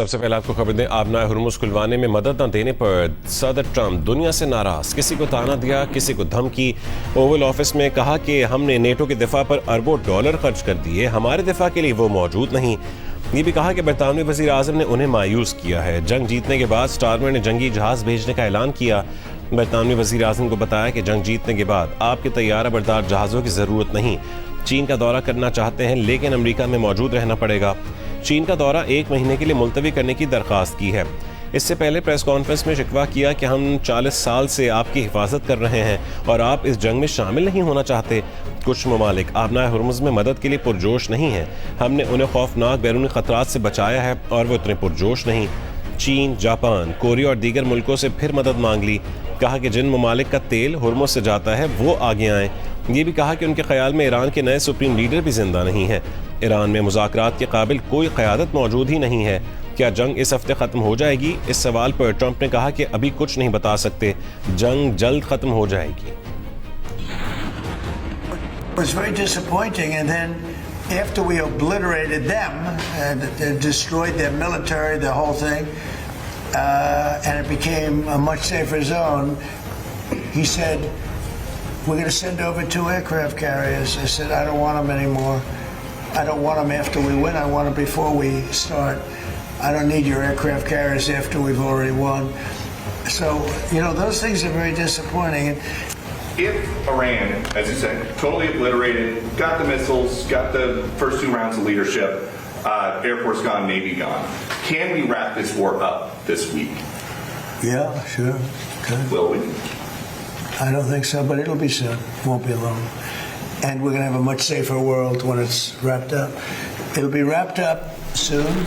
सबसे पहले आपको खबर दें, आबनाए हुर्मुज़ खुलवाने में मदद न देने पर सदर ट्रंप दुनिया से नाराज, किसी को ताना दिया, किसी को धमकी। ओवल ऑफिस में कहा कि हमने नेटो के दिफा पर अरबों डॉलर खर्च कर दिए, हमारे दिफा के लिए वो मौजूद नहीं। ये भी कहा कि बरतानवी वज़ीर आज़म ने उन्हें मायूस किया है। जंग जीतने के बाद स्टारमर ने जंगी जहाज भेजने का ऐलान किया। बरतानवी वज़ीर आज़म को बताया कि जंग जीतने के बाद आपके तैयारा बरदार जहाज़ों की ज़रूरत नहीं। चीन का दौरा करना चाहते हैं लेकिन अमेरिका में मौजूद रहना पड़ेगा। चीन का दौरा 1 महीने के लिए मुलतवी करने की दरख्वास्त की है। इससे पहले प्रेस कॉन्फ्रेंस में शिकवा किया कि हम 40 साल से आपकी हिफाजत कर रहे हैं और आप इस जंग में शामिल नहीं होना चाहते। कुछ ममालिक आबनाए हुर्मुज़ में मदद के लिए पुरजोश नहीं हैं। हमने उन्हें खौफनाक बैरूनी खतरात से बचाया है और वो इतने पुरजोश नहीं। चीन, जापान, कोरिया और दीगर मुल्कों से फिर मदद मांग ली। कहा कि जिन ममालिक का तेल हुर्मुज़ से जाता है वो आगे आएँ। ये भी कहा कि उनके ख्याल में ईरान के नए सुप्रीम लीडर भी जिंदा नहीं हैं। ईरान में मुज़ाकरात के काबिल कोई क़यादत मौजूद ही नहीं है। क्या जंग इस हफ्ते ख़त्म हो जाएगी? इस सवाल पर ट्रंप ने कहा कि अभी कुछ नहीं बता सकते, जंग जल्द ख़त्म हो जाएगी। was very disappointing, and then after we obliterated them and destroyed their military, the whole thing, and it became a much safer zone, he said, we're going to send over 2 aircraft carriers. I said, I don't want them anymore. I don't want them after we win. I want them before we start. I don't need your aircraft carriers after we've already won. So, those things are very disappointing. If Iran, as you said, totally obliterated, got the missiles, got the first 2 rounds of leadership, Air Force gone, Navy gone, can we wrap this war up this week? Yeah, sure. Good. Will we? I don't think so, but it'll be soon. Won't be long. And we're going to have a much safer world when it's wrapped up. It'll be wrapped up soon.